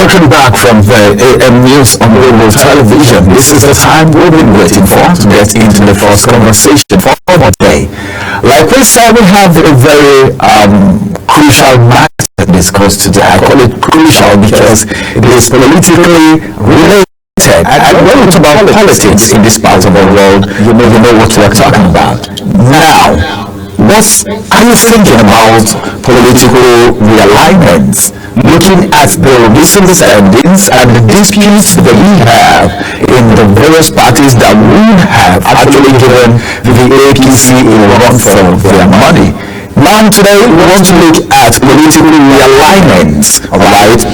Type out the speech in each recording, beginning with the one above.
Welcome back from the AM News on Global Television. This is the time we've been waiting for to get into the first conversation for the day. Like we said, we have a very crucial matter to discuss today. I call it crucial because it is politically related. And when we talk about politics in this part of the world, you know what we're talking about. Now, what are you thinking about political realignments? Looking at the misunderstandings and the disputes that we have in the various parties that would have actually given the APC a run for their money. Now today we want to look at political realignments, alright?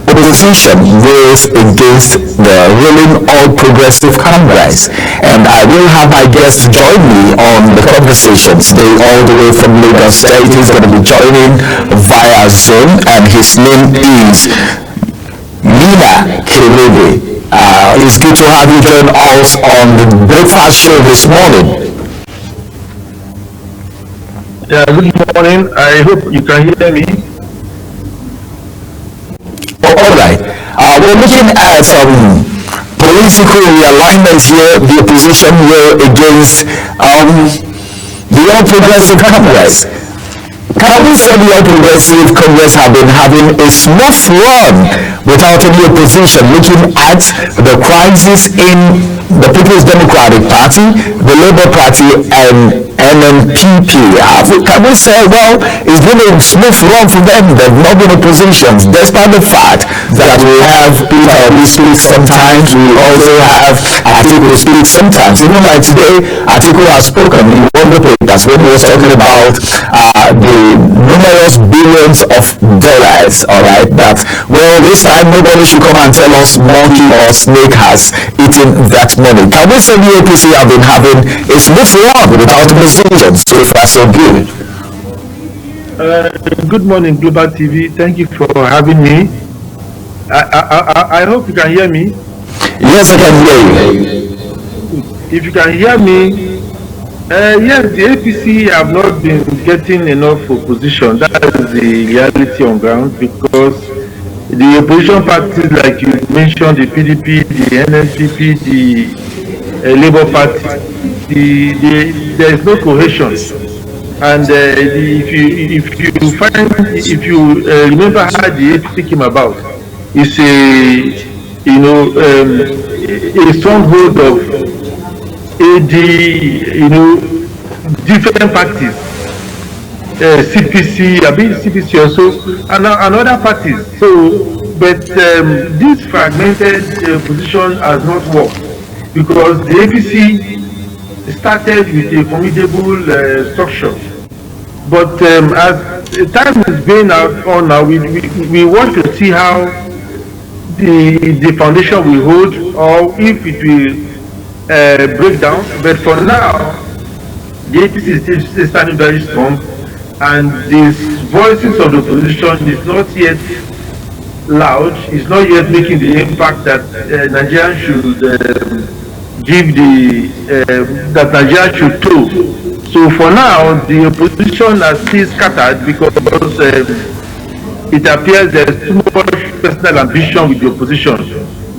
Opposition raised against the ruling All Progressive Congress, and I will have my guest join me on the conversation today all the way from Lagos State. He's going to be joining via Zoom, and his name is Nina Kelebe. It's good to have you join us on the breakfast show this morning. Yeah, good morning. I hope you can hear me. All right. We're looking at political realignment here. The opposition were against the All Progressive Congress. Can we say the All Progressive Congress have been having a smooth run without any opposition, looking at the crisis in the People's Democratic Party, the Labour Party, and NNPP? Can we say, well, it's been a smooth run for them? They've not been oppositions, despite the fact that we have Peter Obi speak sometimes, we also have Atiku speak sometimes. Even like today, Atiku has spoken in one of the papers when he was talking about the numerous billions of dollars, alright, that, well, this time nobody should come and tell us monkey or snake has eaten that money. Can we say the APC have been having a smooth run without opposition? So far, so good. Good morning, Global TV. Thank you for having me. I hope you can hear me. Yes, I can hear you. If you can hear me, yes, the APC have not been getting enough opposition. That is the reality on ground, because the opposition parties, like you mentioned, the PDP, the NNPP, the Labour Party, there is no cohesion. And if you remember how the APC came about, it's a stronghold of AD, different parties, CPC also, and other parties. So, but this fragmented position has not worked, because the APC started with a formidable structure. But as time is going on now, we want to see how the foundation will hold, or if it will break down. But for now, the APC is still standing very strong, and the voices of the opposition is not yet loud, is not yet making the impact that Nigeria should give that Nigeria should do. So for now, the opposition are still scattered, because it appears there is too much personal ambition with the opposition.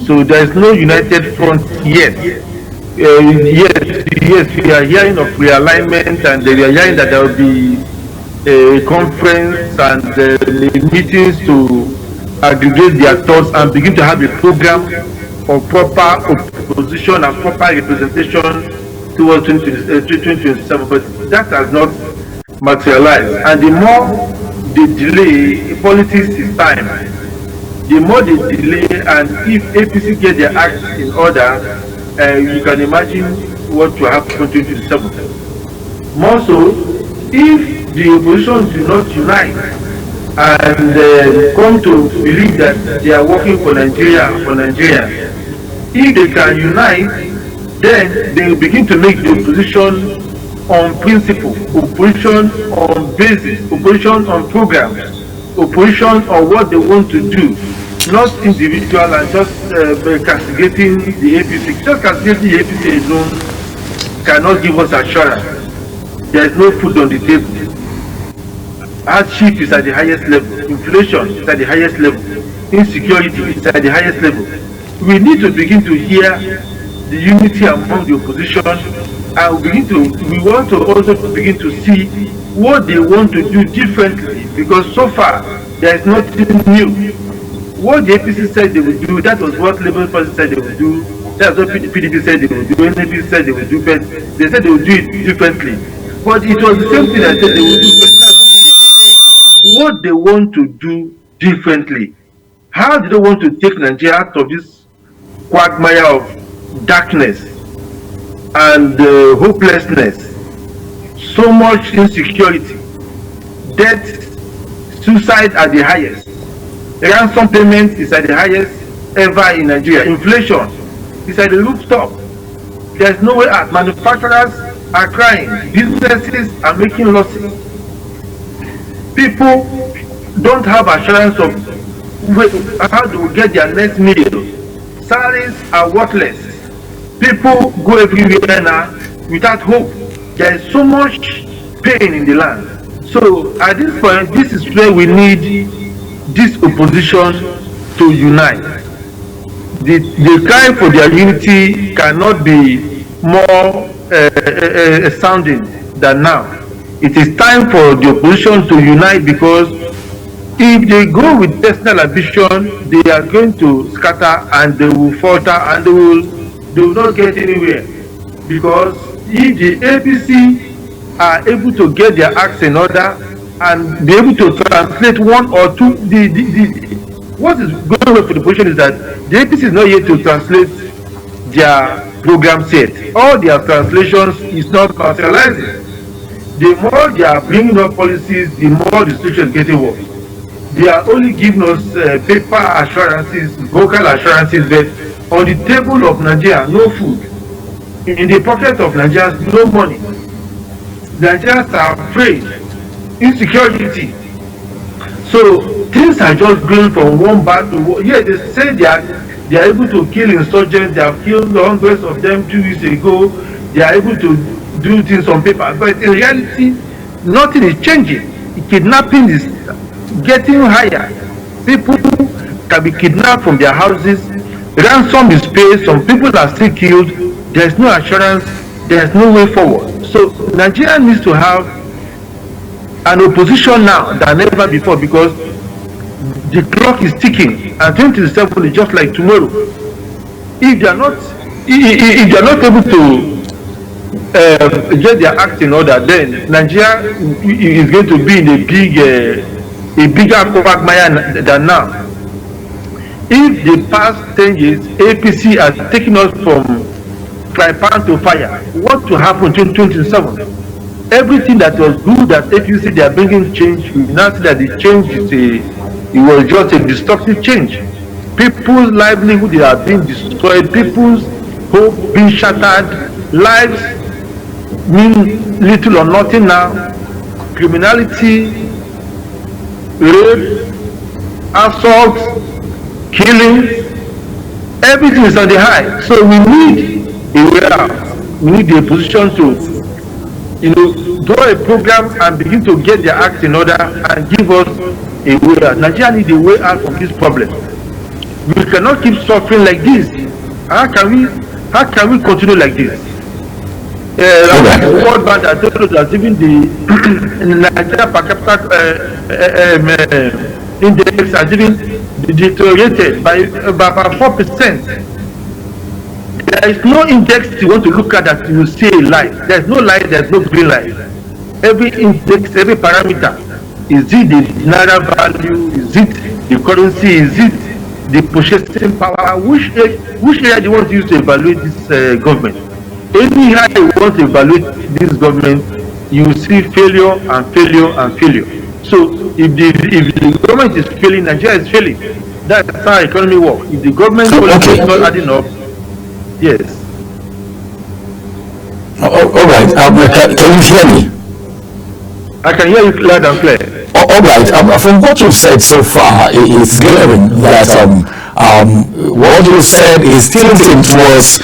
So there is no united front yet. Yes, we are hearing of realignment, and we are hearing that there will be a conference and meetings to aggregate their thoughts and begin to have a program of proper opposition and proper representation towards 2027. But that has not materialized. And the more they delay, politics is time. The more they delay, and if APC get their act in order, you can imagine what will happen in 2027. More so, if the opposition do not unite and come to believe that they are working for Nigeria, if they can unite, then they will begin to make the opposition on principle, opposition on basis, opposition on programs, opposition on what they want to do, not individual and just castigating the APC. Just castigating the APC alone cannot give us assurance. There is no food on the table. Hardship is at the highest level. Inflation is at the highest level. insecurity is at the highest level. We need to begin to hear the unity among the opposition, and we want to also begin to see what they want to do differently, because so far there is nothing new. What the APC said they would do, that was what Labour Party said they would do, that's what PDP said they would do, NDP said they would do, but they said they would do it differently. But it was the same thing I said they would do, but what they want to do differently. How do they want to take Nigeria out of this quagmire of darkness and hopelessness, so much insecurity, death, suicide at the highest, ransom payment is at the highest ever in Nigeria, inflation is at the rooftop, there's no way out, manufacturers are crying, businesses are making losses, people don't have assurance of how to get their next meal, salaries are worthless, people go everywhere now without hope, there is so much pain in the land. So at this point, this is where we need this opposition to unite. The cry for their unity cannot be more sounding than now. It is time for the opposition to unite, because if they go with personal ambition, they are going to scatter and they will falter and they will not get anywhere. Because if the APC are able to get their acts in order and be able to translate one or two, what is going on for the opposition is that the APC is not yet to translate their program set. All their translations is not materializing. The more they are bringing up policies, the more the situation is getting worse. They are only giving us paper assurances, vocal assurances, but on the table of Nigeria, no food. In the pocket of Nigeria, no money. Nigerians are afraid, insecurity. So things are just going from one bad to one. Yeah, they say they are able to kill insurgents. They have killed hundreds of them 2 weeks ago. They are able to do things on paper, but in reality, nothing is changing. Kidnapping is getting higher. People can be kidnapped from their houses. Ransom is paid. Some people are still killed. There is no assurance. There is no way forward. So Nigeria needs to have an opposition now than ever before, because the clock is ticking, and 2027 is just like tomorrow. If they are not able to get their act in order, then Nigeria is going to be in a bigger quagmire than now. If the past 10 years APC has taken us from fry pan to fire, what to happen in 2027? Everything that was good that APC they are bringing change, we now see that the change it was just a destructive change. People's livelihood they are being destroyed, people's hope being shattered, lives mean little or nothing now. Criminality, rape, assault, killing, everything is on the high. So we need a way out. We need the opposition to, draw a program and begin to get their act in order and give us a way out. Nigeria needs a way out from this problem. We cannot keep suffering like this. How can we continue like this? The World Bank has told us that even the Nigeria per capita index has even deteriorated by about 4%. There is no index you want to look at that you will see a light. There is no light, there is no green light. Every index, every parameter, is it the naira value, is it the currency, is it the purchasing power? Which area do you want to use to evaluate this government? Anyhow you want to evaluate this government, you will see failure and failure and failure. So if the government is failing, Nigeria is failing. That's how economy works. If the government policy is not adding up, yes. All right. Can you hear me? I can hear you loud and clear. All right. From what you've said so far, it's glaring that what you said is tilting towards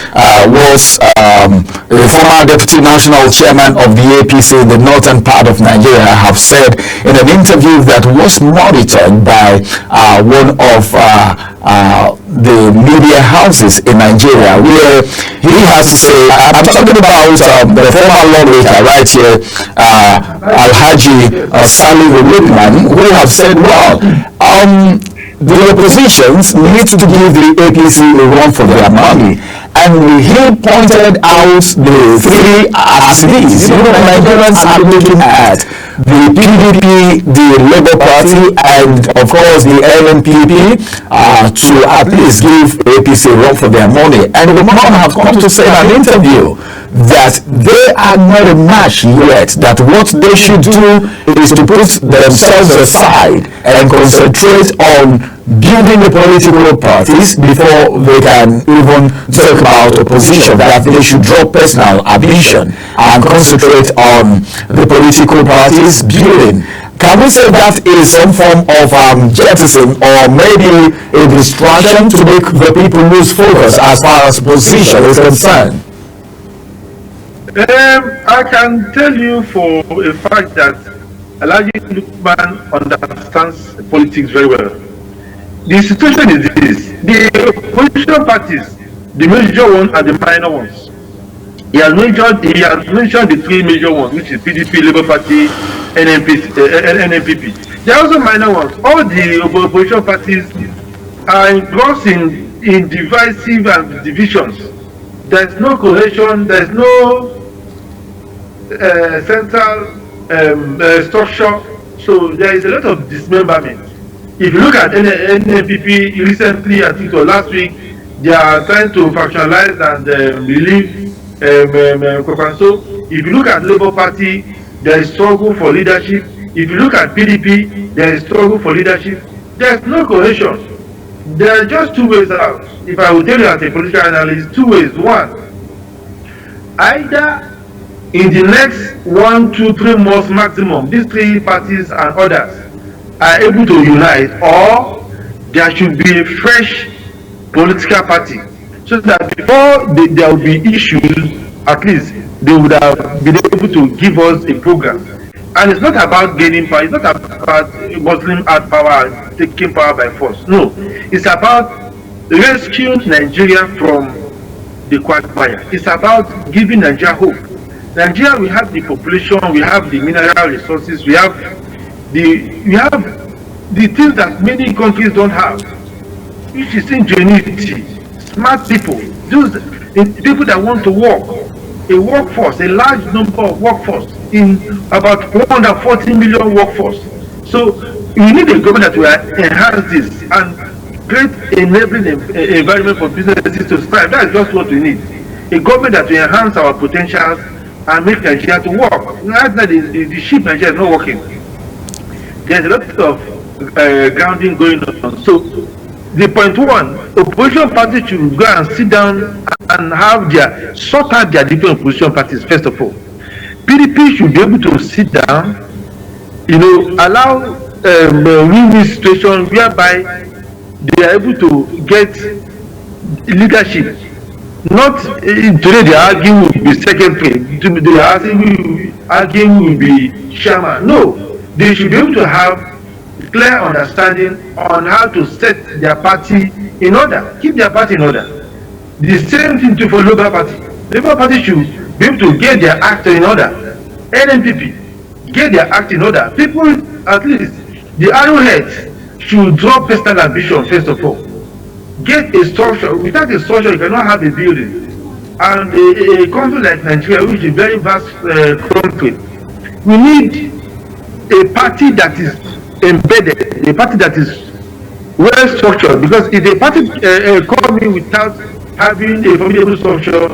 the former deputy national chairman of the APC in the northern part of Nigeria have said in an interview that was monitored by one of the media houses in Nigeria, where he has to say, I'm talking about the former lawmaker right here, Alhaji Salihu Lukman, who have said, well, the oppositions need to give the APC a run for their money. And he pointed out the three as these. Nigerians are looking at the PDP, the Labour Party, and of course the LNPP to at least give APC a run for their money. And the man have come to say in an interview that they are not a match yet, that what they should do is to put themselves aside and concentrate on building the political parties before they can even talk about opposition, that they should drop personal ambition and concentrate on the political parties building. Can we say that is some form of jettison or maybe a distraction to make the people lose focus as far as position is concerned? I can tell you for a fact that Alhaji Lukman understands politics very well. The situation is this: the opposition parties, the major ones and the minor ones. He has mentioned the three major ones, which is PDP, Labour Party, NNPP. There are also minor ones. All the opposition parties are engrossed in divisive and divisions. There is no cohesion. There is no central structure, so there is a lot of dismemberment. If you look at NNPP recently, I think so last week, they are trying to fractionalize and relieve Kokanso. If you look at Labour Party, there is struggle for leadership. If you look at PDP, there is struggle for leadership. There is no cohesion. There are just two ways out. If I will tell you as a political analyst, two ways. One, either in the next 1, 2, 3 months maximum, these three parties and others are able to unite, or there should be a fresh political party, so that before there will be issues, at least they would have been able to give us a program. And it's not about gaining power, it's not about Muslim out power and taking power by force. No, it's about rescuing Nigeria from the quagmire. It's about giving Nigeria hope. Nigeria, we have the population, we have the mineral resources, we have the things that many countries don't have, which is ingenuity, smart people, those people that want to work, a workforce, a large number of workforce, in about 140 million workforce. So we need a government that will enhance this and create enabling environment for businesses to thrive. That's just what we need. A government that will enhance our potentials and make Nigeria to work. Right now, the ship Nigeria is not working. There's a lot of grounding going on. So, the point one, opposition parties should go and sit down and have sort out their different opposition parties, first of all. PDP should be able to sit down, allow win-win situation whereby they are able to get leadership. Not today they are arguing will be secretary, they are arguing will be chairman. No, they should be able to have clear understanding on how to set their party in order, keep their party in order. The same thing too for Labour Party. Labour Party should be able to get their act in order. NNPP, get their act in order. People, at least, the arrowheads should drop personal ambition first of all. Get a structure. Without a structure, you cannot have a building. And a country like Nigeria, which is a very vast country, we need a party that is embedded, a party that is well structured. Because if a party come in without having a formidable structure,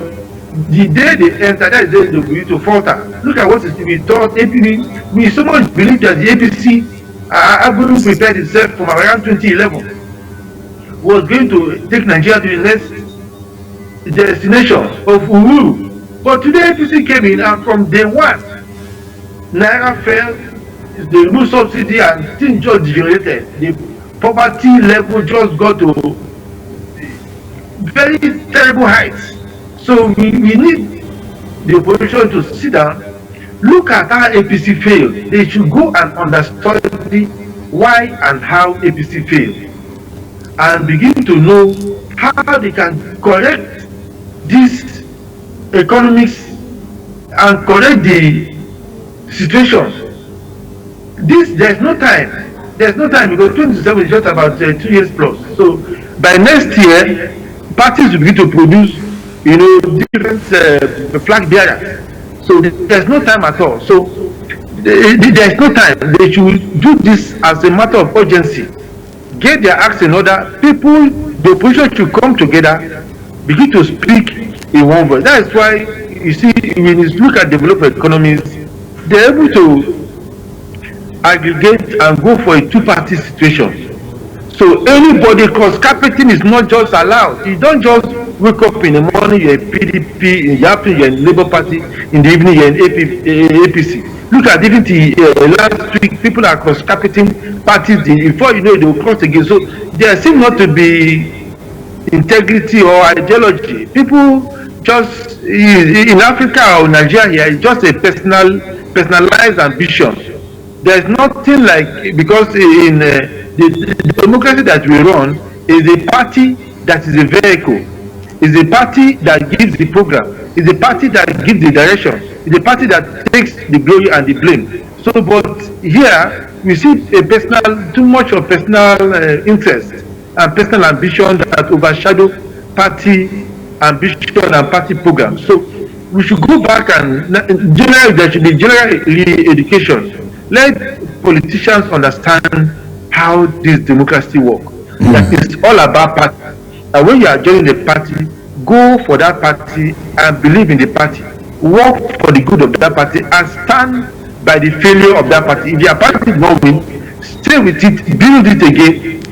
the day they enter, that is the day they will to falter. Look at what is we thought. We so much believe that the APC Agulu prepared itself from around 2011. Was going to take Nigeria to the next destination of Uhuru. But today APC came in, and from day one, Naira fell, the new subsidy and things just degenerated. The poverty level just got to very terrible heights. So we need the opposition to sit down, look at how APC failed. They should go and understand why and how APC failed, and begin to know how they can correct this economics and correct the situation. There's no time. There's no time because 2027 is just about 2 years plus. So by next year, parties will begin to produce, different flag bearers. So there's no time at all. So there's no time. They should do this as a matter of urgency. Get their acts in order. People, the opposition should come together, begin to speak in one voice. That is why you see when you look at developed economies, they're able to aggregate and go for a two-party situation. So anybody, because carpeting is not just allowed. You don't just wake up in the morning, you're a PDP, in the afternoon you're in Labour Party, in the evening you're in APC. Look at even last week, people are cross-carpeting parties. Before you know, they will cross again. So there seems not to be integrity or ideology. People just, in Africa or Nigeria here, it's just a personalized ambition. There's nothing like, because in the democracy that we run is a party that is a vehicle, is a party that gives the program, is a party that gives the direction, is a party that takes the glory and the blame. So, but here we see too much of personal interest and personal ambition that overshadow party ambition and party program. So we should go back and generally there should be general education. Let politicians understand how this democracy works. That it's all about party. And when you are joining the party, go for that party and believe in the party. Work for the good of that party and stand by the failure of that party. If your party is not win, stay with it, build it again,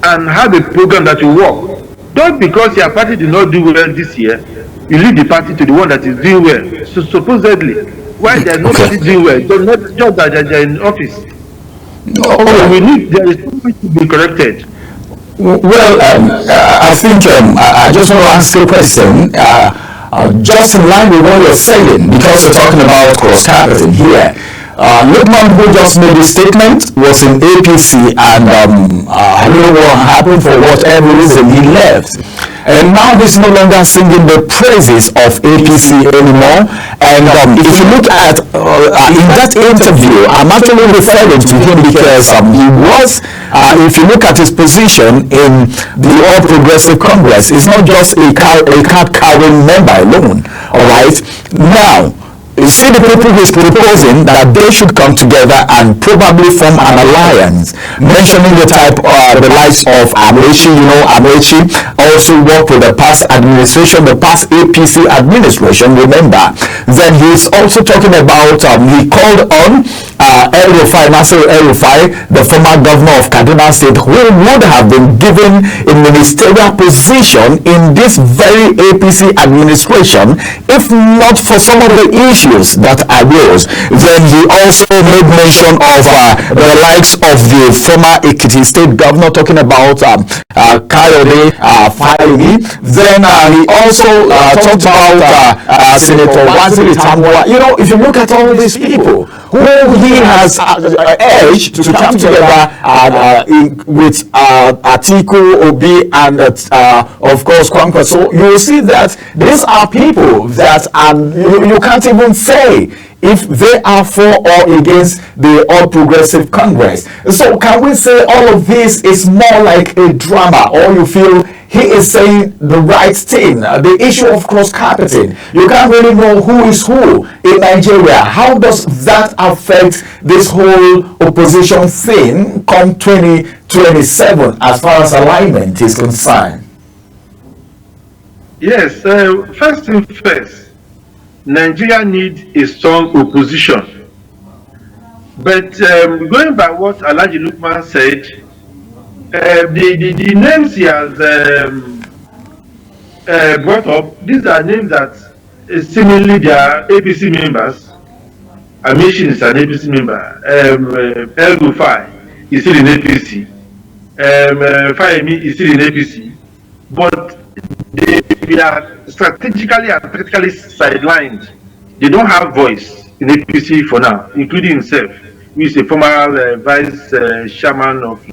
and have a program that will work. Not because your party did not do well this year, you leave the party to the one that is doing well. So supposedly, why there's nobody doing well? So not just that they're in office. So we need, there is something to be corrected. Well, I think I just want to ask you a question. Just in line with what you're saying, because we're talking about cross-carpeting here. Lukman, who just made a statement, was in APC, and I don't know what happened. For whatever reason, he left. And now he's no longer singing the praises of APC anymore. And if you look at in that interview, I'm actually referring to him because he was, if you look at his position in the All Progressive Congress, it's not just a card-carrying member alone. All right. Now, you see the people who's proposing that they should come together and probably form an alliance, mentioning the likes of Amaechi. Amaechi also worked with the past administration, the past APC administration, remember. Then he's also talking about, he called on El-Rufai, Nasir El-Rufai, the former governor of Kaduna State, who would have been given a ministerial position in this very APC administration if not for some of the issues that arose. Then he also made mention of the likes of the former Ekiti State governor, talking about Kayode Fayemi. Then he also talked about Senator Waziri Tambuwal. If you look at all these people who he has urged to come together with Atiku, Obi, and of course Kwankwa. So you will see that these are people that you can't even say if they are for or against the All Progressive Congress. So can we say all of this is more like a drama, or you feel he is saying the right thing? The issue of cross-carpeting, you can't really know who is who in Nigeria. How does that affect this whole opposition thing come 2027 as far as alignment is concerned? Yes, first thing first, Nigeria needs a strong opposition. But going by what Alhaji Lukman said, the names he has brought up, these are names that seemingly they are APC members. Amaechi is an APC member. El-Rufai is still in APC. Fayemi is still in APC. But they we are strategically and practically sidelined. They don't have voice in APC for now, including himself, who is a former vice chairman of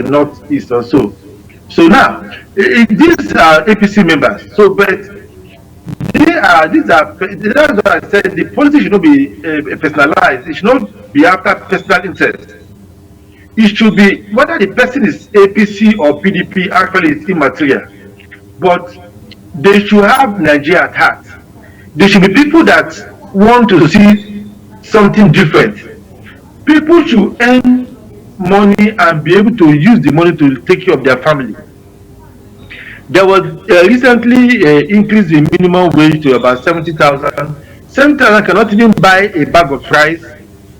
Northeast or so. So now, these are APC members. So, but that's what I said. The policy should not be personalized. It should not be after personal interest. It should be whether the person is APC or PDP. Actually, it's immaterial. But they should have Nigeria at heart. They should be people that want to see something different. People should earn money and be able to use the money to take care of their family. There was recently increase in minimum wage to about 70,000. 70,000 cannot even buy a bag of rice,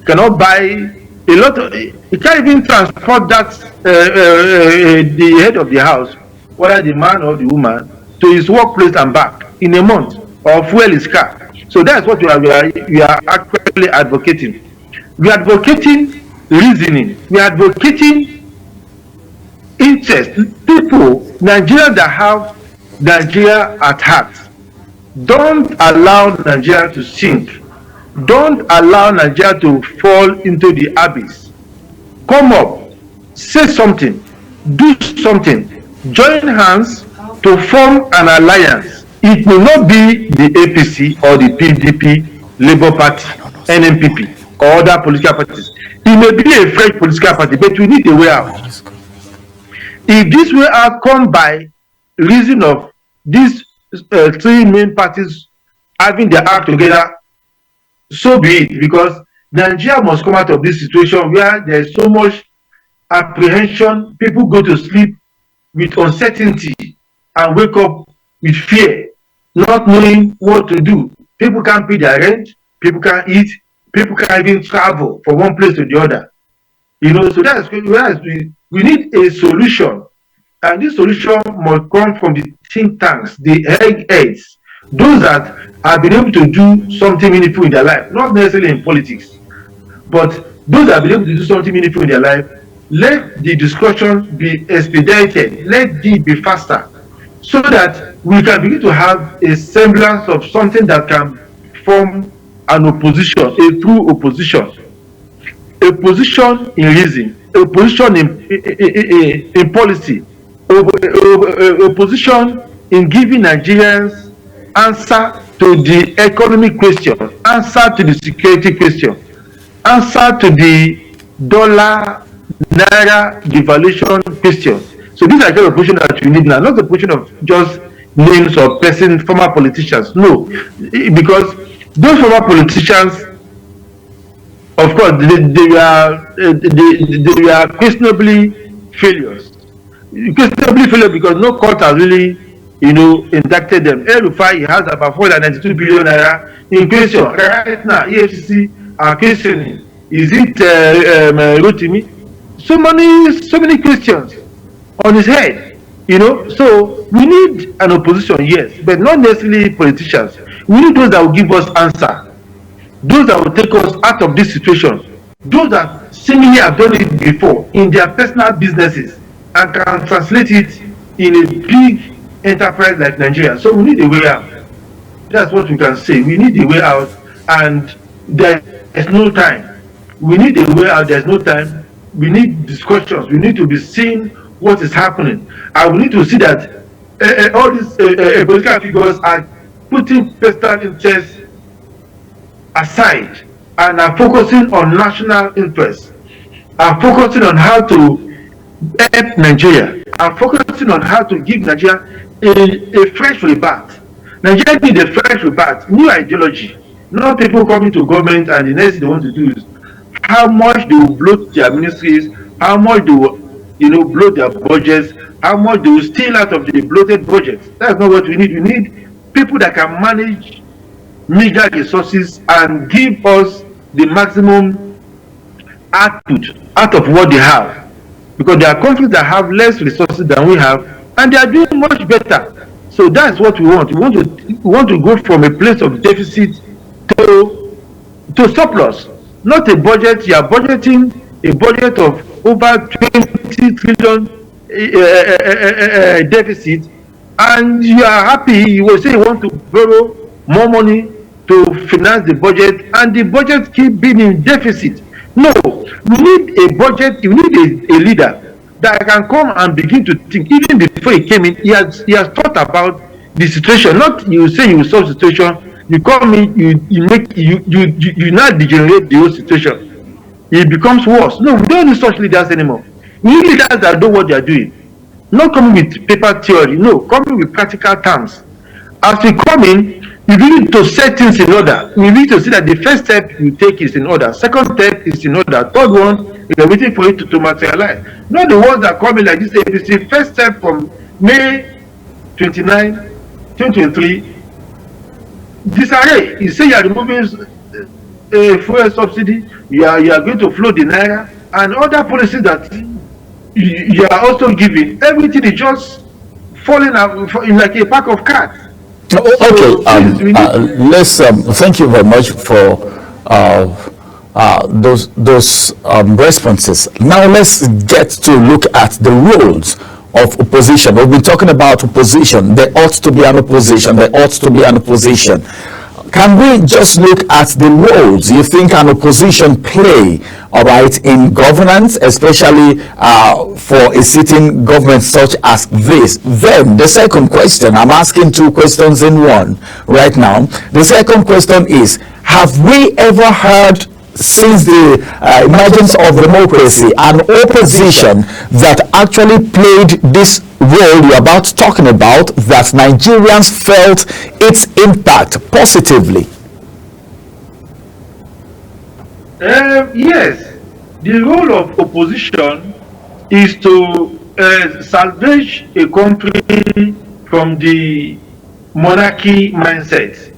cannot buy a lot of, it can't even transport that the head of the house, whether the man or the woman, to his workplace and back in a month, or fuel his car. So that's what we are actually advocating. We are advocating reasoning. We are advocating interest. People, Nigerians that have Nigeria at heart, don't allow Nigeria to sink. Don't allow Nigeria to fall into the abyss. Come up, say something, do something, join hands to form an alliance. It may not be the APC or the PDP, Labour Party, NNPP, or other political parties. It may be a fresh political party, but we need a way out. If this way out come by reason of these three main parties having their act together, so be it, because Nigeria must come out of this situation where there is so much apprehension. People go to sleep with uncertainty and wake up with fear, not knowing what to do. People can't pay their rent, people can't eat, people can't even travel from one place to the other. You know, so that's where we need a solution. And this solution must come from the think tanks, the heads, those that have been able to do something meaningful in their life, not necessarily in politics, but those that have been able to do something meaningful in their life. Let the discussion be expedited, let it be faster, so that we can begin to have a semblance of something that can form an opposition, a true opposition, a position in reason, a position in policy, a position in giving Nigerians answer to the economic question, answer to the security question, answer to the dollar naira devaluation question. So these are the kind of position that we need now, not the position of just names of person, former politicians. No, because those former politicians, of course, they are questionably failures. Questionably failure because no court has really, indicted them. El-Rufai has about 492 billion naira in question. Right now, EFCC are questioning. Is it Rotimi? So many questions on his head. So we need an opposition, yes, but not necessarily politicians. We need those that will give us answer. Those that will take us out of this situation. Those that seemingly have done it before in their personal businesses and can translate it in a big enterprise like Nigeria. So we need a way out. That's what we can say. We need a way out, and there is no time. We need a way out. There's no time. We need discussions. We need to be seeing what is happening, and we need to see that all these political figures are putting personal interests aside and are focusing on national interests, are focusing on how to help Nigeria, are focusing on how to give Nigeria a fresh rebirth. Nigeria needs a fresh rebirth, new ideology. Not people coming to government and the next thing they want to do is how much they will bloat their ministries, how much they will bloat their budgets, how much they will steal out of the bloated budgets. That's not what we need. We need people that can manage meager resources and give us the maximum output out of what they have. Because there are countries that have less resources than we have, and they are doing much better. So that's what we want. We want to go from a place of deficit to surplus. Not a budget. You are budgeting a budget of over 20 trillion deficit, and you are happy, you will say you want to borrow more money to finance the budget, and the budget keep being in deficit. No, you need a budget, you need a leader that can come and begin to think. Even before he came in, he has thought about the situation. Not you say you solve the situation, you come in, you now degenerate the whole situation. It becomes worse. No, we don't need such leaders anymore. We need leaders that know what they are doing. Not coming with paper theory, no, coming with practical terms. As we come in, we need to set things in order. We need to see that the first step you take is in order, second step is in order, third one, we are waiting for it to materialize. Not the ones that come in like this APC. First step from May 29, 2023, disarray. You say you are removing fuel subsidy, you are going to float the naira, and other policies that you are also giving. Everything is just falling out like a pack of cards. Okay, let's thank you very much for those responses. Now let's get to look at the roles of opposition. We've been talking about opposition. There ought to be an opposition. There ought to be an opposition. Can we just look at the roles you think an opposition play, all right, in governance, especially for a sitting government such as this? Then the second question, I'm asking two questions in one right now. The second question is, have we ever heard since the emergence of democracy an opposition that actually played this role you're about talking about, that Nigerians felt its impact positively? Yes, the role of opposition is to salvage a country from the monarchy mindset.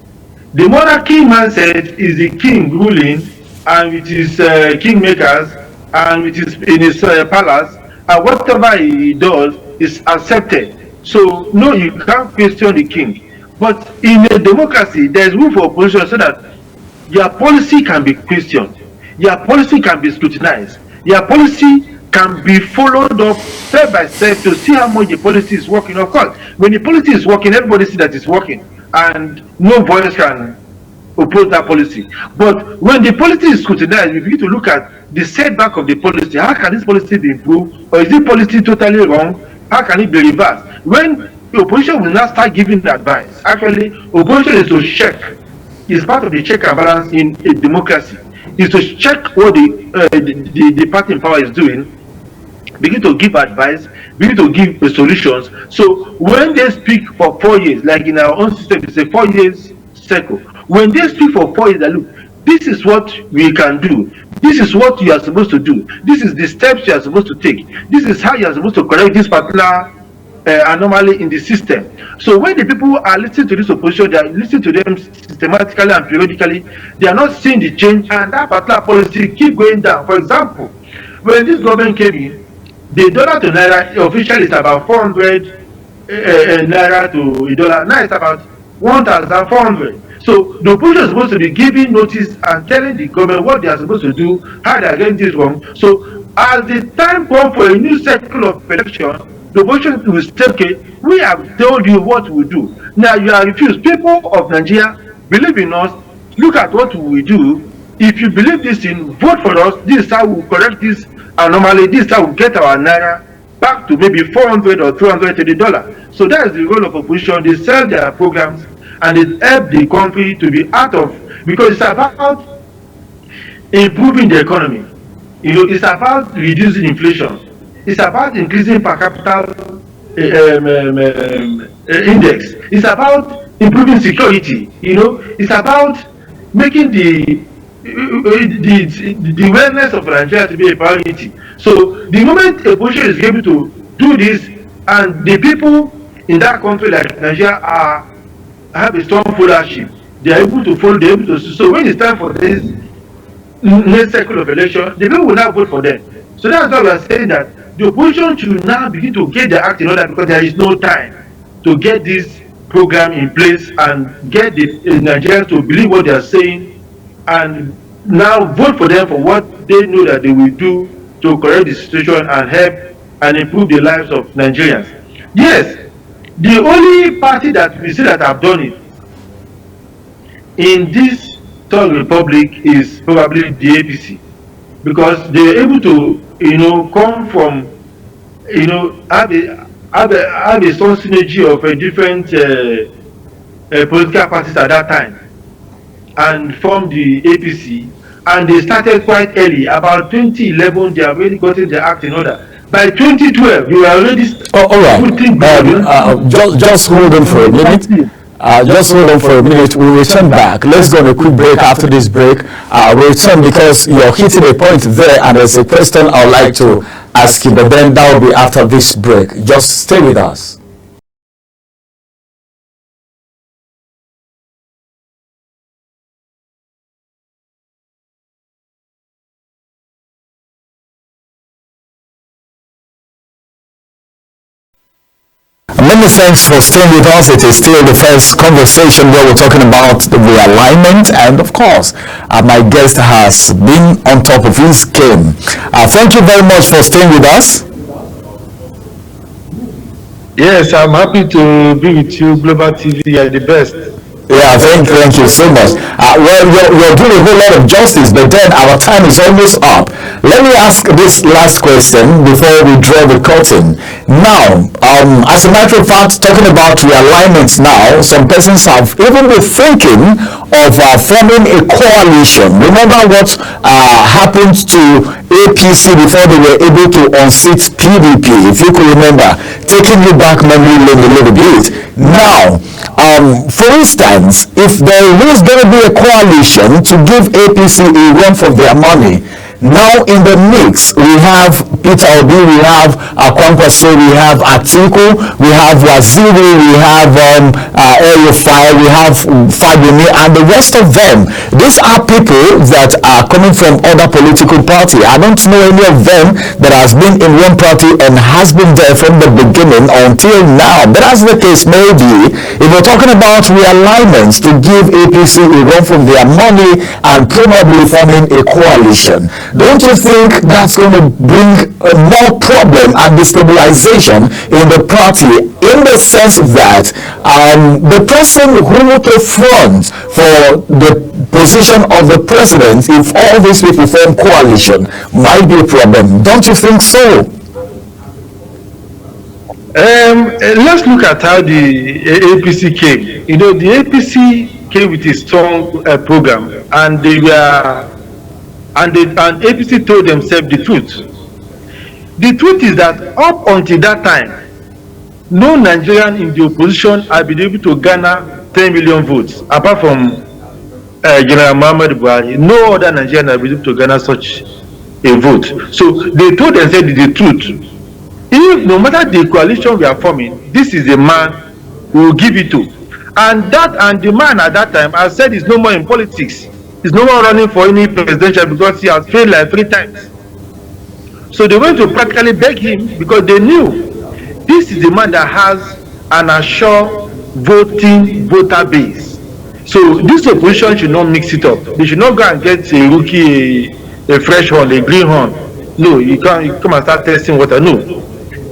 The monarchy mindset is the king ruling and with his kingmakers and with his in his palace, and whatever he does is accepted. So no, you can't question the king. But in a democracy, there is room for opposition so that your policy can be questioned, your policy can be scrutinized, your policy can be followed up step by step to see how much the policy is working. Of course, when the policy is working, everybody sees that it's working, and no voice can oppose that policy. But when the policy is scrutinized, we begin to look at the setback of the policy. How can this policy be improved, or is the policy totally wrong? How can it be reversed? When the opposition will now start giving advice, actually, opposition is to check. It's part of the check and balance in a democracy. Is to check what the party in power is doing, begin to give advice, begin to give solutions. So when they speak for 4 years, like in our own system, it's a 4 years cycle. When they speak for 4 years, that look, this is what we can do. This is what you are supposed to do. This is the steps you are supposed to take. This is how you are supposed to correct this particular anomaly in the system. So when the people are listening to this opposition, they are listening to them systematically and periodically. They are not seeing the change, and that particular policy keep going down. For example, when this government came in, the dollar to naira officially is about 400 naira to a dollar. Now it's about 1,400. So the opposition is supposed to be giving notice and telling the government what they are supposed to do, how they are getting this wrong. So as the time comes for a new cycle of election, the opposition will say, okay, we have told you what we do. Now you are refused. People of Nigeria, believe in us, look at what we do. If you believe this thing, vote for us. This is how we correct this anomaly. This is how we get our naira back to maybe 400 or 300 to the dollar. So that is the role of opposition. They sell their programs and it help the country to be out of, because it's about improving the economy. You know, it's about reducing inflation. It's about increasing per capita index. It's about improving security. You know, it's about making the awareness of Nigeria to be a priority. So the moment a opposition is able to do this, and the people in that country like Nigeria have a strong followership, they are able to follow, they are able to. So when it's time for this next cycle of election, the people will now vote for them. So that's why we are saying that the opposition should now begin to get their act in order, because there is no time to get this program in place and get the Nigerians to believe what they are saying, and now vote for them for what they know that they will do to correct the situation and help and improve the lives of Nigerians. Yes, The only party that we see that have done it in this third republic is probably the APC, because they are able to, come from, have a strong synergy of different political parties at that time and form the APC. And they started quite early. About 2011, they have already gotten the act in order. By 2012, we were already All right. Just hold on for a minute. Just hold on for a minute. We'll return back. Let's go on a quick break. After this break, we'll return because you're hitting a point there, and there's a question I would like to ask you, but then that will be after this break. Just stay with us. Many thanks for staying with us. It is still the first conversation where we're talking about the realignment, and of course, my guest has been on top of his game. Thank you very much for staying with us. Yes, I'm happy to be with you, Global TV. You are the best. Yeah, thank you so much. Well, you're doing a whole lot of justice, but then our time is almost up. Let me ask this last question before we draw the curtain. Now, as a matter of fact, talking about realignments now, some persons have even been thinking of forming a coalition. Remember what happened to APC before they were able to unseat PDP, if you could remember, taking you back memory lane a little bit. Now, for instance, if there is going to be a coalition to give APC a run for their money, now in the mix we have Peter Obi, we have Kwankwaso, we have Atiku, we have Waziri, we have El-Rufai, we have Fabemi, and the rest of them. These are people that are coming from other political party. I don't know any of them that has been in one party and has been there from the beginning until now. But as the case may be, if we're talking about realignments to give APC a run for their money and probably forming a coalition, don't you think that's going to bring more problem and destabilization in the party, in the sense that the person who would front for the position of the president, if all these people form coalition, might be a problem? Don't you think so? Let's look at how the APC came. The APC came with a strong program, and they were. And APC told themselves the truth. The truth is that up until that time, no Nigerian in the opposition had been able to garner 10 million votes, apart from General Muhammad Buhari. No other Nigerian had been able to garner such a vote. So they told themselves the truth. If no matter the coalition we are forming, this is the man we will give it to. And the man at that time has said he's no more in politics. He's no more running for any presidential because he has failed like 3 times. So they went to practically beg him because they knew this is the man that has an assured voter base. So this opposition should not mix it up. They should not go and get a rookie, a fresh horn, a green horn. No, you can't come and start testing water. No.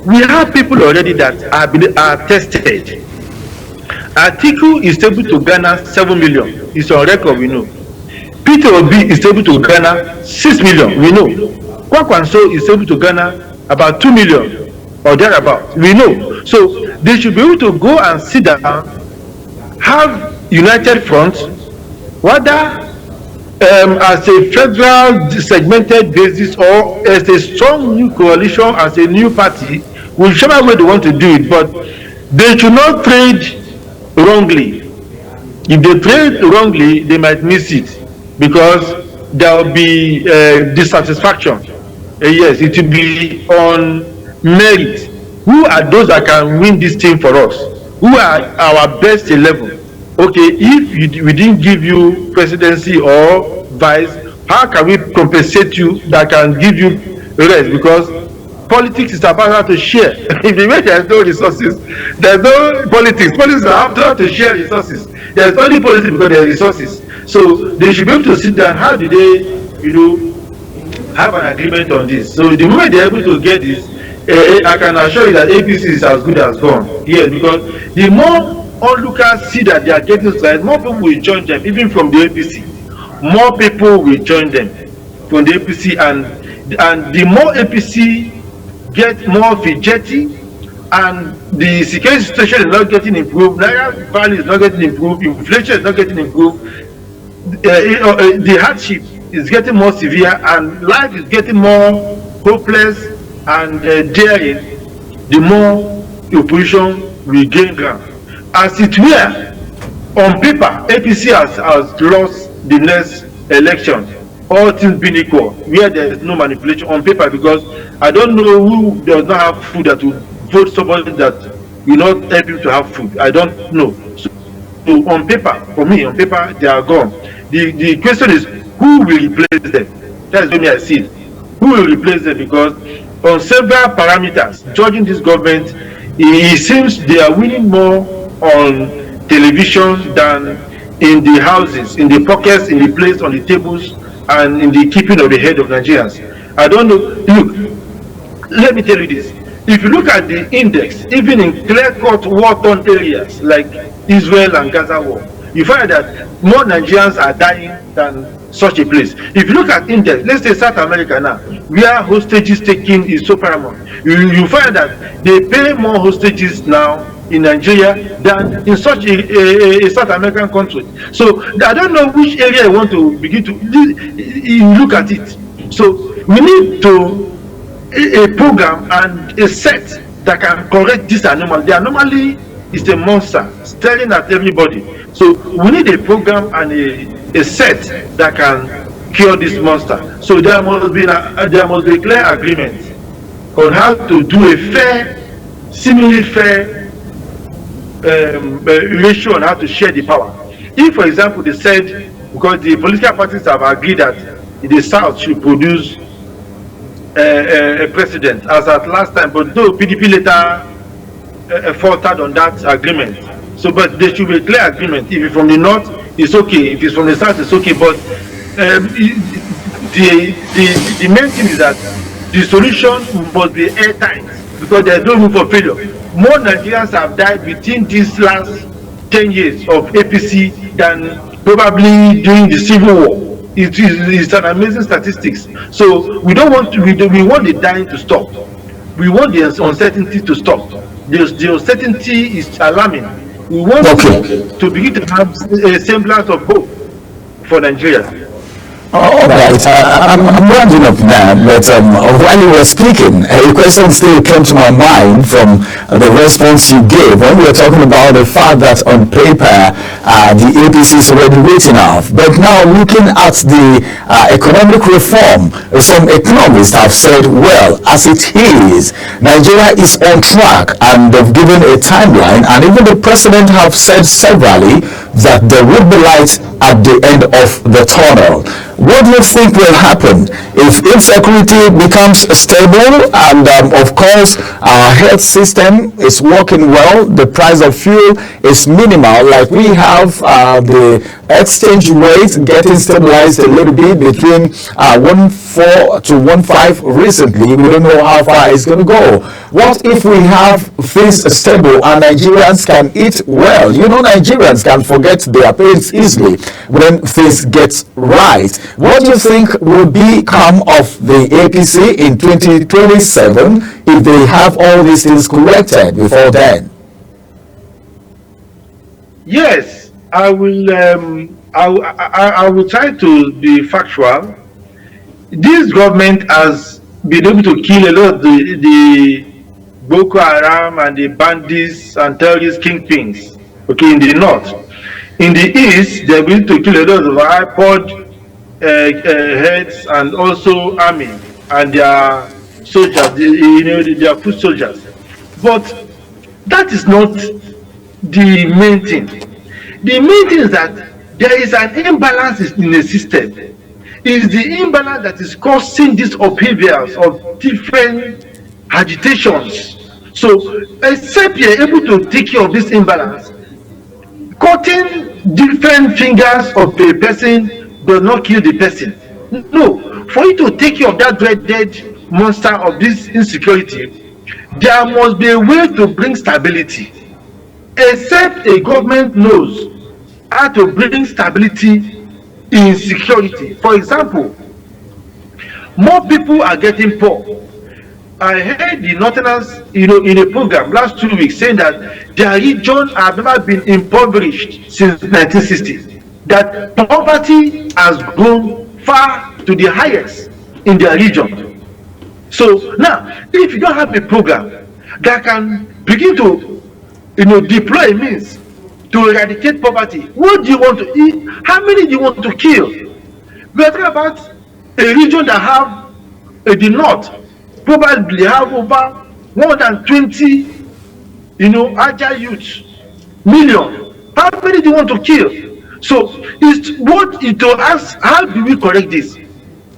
We have people already that are tested. Atiku is able to garner 7 million. It's on record, we know. Peter Obi is able to garner 6 million, we know. Kwankwaso is able to garner about 2 million or thereabout, we know. So they should be able to go and sit down, have united front, whether as a federal segmented basis or as a strong new coalition, as a new party, whichever way they want to do it, but they should not trade wrongly. If they trade wrongly, they might miss it, because there will be dissatisfaction. Yes, it will be on merit. Who are those that can win this team for us? Who are our best 11? Okay, if we didn't give you presidency or vice, how can we compensate you that can give you rest? Because politics is about how to share. If the way there's no resources, there's no politics. Politics are how to share resources. There's only politics because there are resources. So they should be able to sit down. How do they, have an agreement on this? So the moment they're able to get this, I can assure you that APC is as good as gone. Yes, because the more onlookers see that they are getting slides, more people will join them, even from the APC. More people will join them from the APC, and the more APC get more fidgety, and the security situation is not getting improved, Naira value is not getting improved, inflation is not getting improved, the hardship is getting more severe, and life is getting more hopeless and daring, the more the opposition will gain ground. As it were, on paper, APC has lost the next election, all things being equal, where there is no manipulation on paper, because I don't know who does not have food that will vote somebody that will not help you to have food. I don't know. So on paper, for me, on paper, they are gone. The question is, who will replace them? That's the way I see it. Who will replace them? Because on several parameters, judging this government, it seems they are winning more on television than in the houses, in the pockets, in the place, on the tables, and in the keeping of the head of Nigerians. I don't know. Look, let me tell you this. If you look at the index, even in clear-cut war-torn areas like Israel and Gaza war, you find that more Nigerians are dying than such a place. If you look at index, let's say South America now, where hostages taking is so paramount, you find that they pay more hostages now in Nigeria than in such a South American country. So I don't know which area you want to begin to look at it. So we need to a program and a set that can correct this anomaly. The anomaly is a monster staring at everybody. So we need a program and a set that can cure this monster. So there must be a clear agreement on how to do a fair, seemingly fair ratio on how to share the power. If, for example, they said, because the political parties have agreed that the South should produce a president as at last time, but though PDP later faltered on that agreement. So, but there should be a clear agreement. If it's from the north, it's okay. If it's from the south, it's okay. But the main thing is that the solution must be airtight, because there's no room for failure. More Nigerians have died within these last 10 years of APC than probably during the Civil War. It's an amazing statistics. So we don't want to. We want the dying to stop. We want the uncertainty to stop. The uncertainty is alarming. We want to begin to have a semblance of hope for Nigeria. All right, I'm rounding up now, but while you were speaking, a question still came to my mind from the response you gave when we were talking about the fact that on paper the APC is already written off. But now looking at the economic reform, some economists have said, well, as it is, Nigeria is on track, and they've given a timeline, and even the president have said severally that there will be light at the end of the tunnel. What do you think will happen if insecurity becomes stable and of course our health system is working well, the price of fuel is minimal, like we have the exchange rate getting stabilized a little bit between 1.4 to 1.5 recently. We don't know how far it's going to go. What if we have things stable and Nigerians can eat well? You know, Nigerians can forget their pains easily when things get right. What do you think will become of the APC in 2027 if they have all these things corrected before then? Yes, I will. I will try to be factual. This government has been able to kill a lot of the Boko Haram and the bandits and terrorist kingpins. Okay, in the north. In the east, they're going to kill a lot of iPod heads and also army and their soldiers, their foot soldiers. But that is not the main thing. The main thing is that there is an imbalance in the system. It is the imbalance that is causing these upheavals of different agitations. So, except you are able to take care of this imbalance, cutting different fingers of a person does not kill the person. No, for you to take care of that dreaded monster of this insecurity, there must be a way to bring stability. Except a government knows how to bring stability in security. For example, more people are getting poor. I heard the Northerners, in a program last 2 weeks saying that their region have never been impoverished since 1960. That poverty has grown far to the highest in their region. So now, if you don't have a program that can begin to, deploy means to eradicate poverty, what do you want to eat? How many do you want to kill? We are talking about a region that have the north probably have over 120, agile youths million. How many do you want to kill? So it's what it to ask, how do we correct this?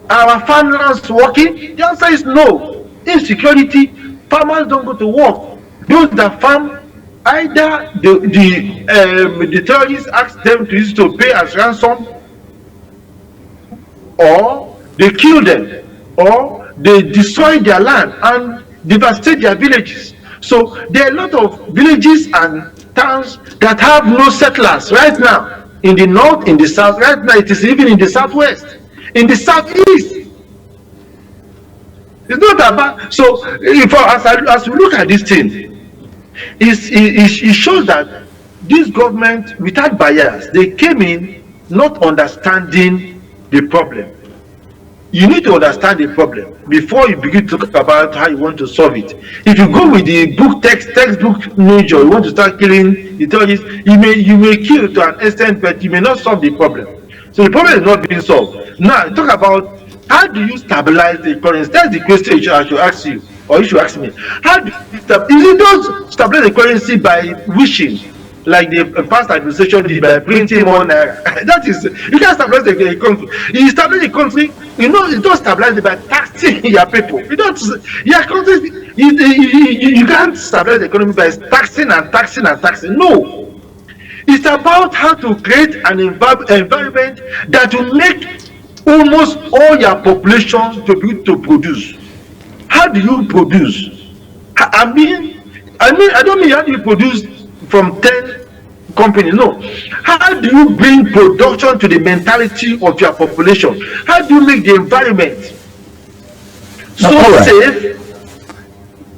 Are our farmlands working? The answer is no. Insecurity, farmers don't go to work. Those that farm, either the terrorists ask them to pay as ransom, or they kill them, or they destroy their land and devastate their villages. So there are a lot of villages and towns that have no settlers right now. In the north, in the south, right now it is even in the southwest, in the southeast. It's not about. So as we look at this thing, it shows that this government, without bias, they came in not understanding the problem. You need to understand the problem before you begin to talk about how you want to solve it. If you go with the textbook nature, you want to start killing the terrorists, you may kill to an extent, but you may not solve the problem. So the problem is not being solved. Now talk about how do you stabilize the currency? That's the question I should ask you, or you should ask me. How do you stabilize the currency by wishing, like the past administration did by printing more naira? That is, you can't stabilize the country. You stabilize the country, you don't stabilize it by taxing your people. You don't, your country, you can't stabilize the economy by taxing and taxing and taxing. No. It's about how to create an environment that will make almost all your population to be able to produce. How do you produce? I don't mean how do you produce from 10 companies. No. How do you bring production to the mentality of your population? How do you make the environment so safe,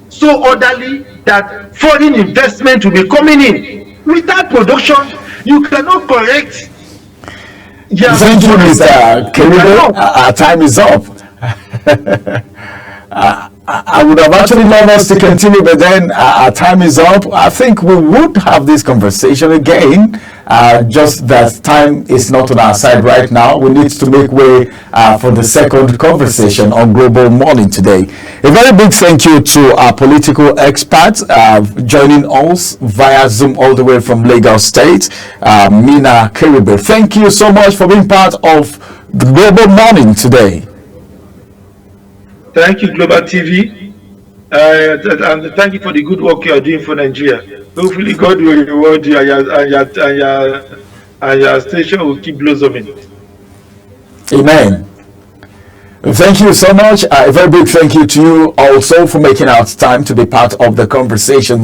so orderly that foreign investment will be coming in? Without production, you cannot correct. Thank you, Mr. Keribe. Our time is up. I would have actually loved us to continue, but then our time is up. I think we would have this conversation again, just that time is not on our side right now. We need to make way for the second conversation on Global Morning today. A very big thank you to our political experts joining us via Zoom all the way from Lagos State, Mina Keribe. Thank you so much for being part of the Global Morning today. Thank you, Global TV, and thank you for the good work you are doing for Nigeria. Hopefully, God will reward you, and your station will keep blossoming. Amen. Thank you so much. A very big thank you to you also for making out time to be part of the conversation.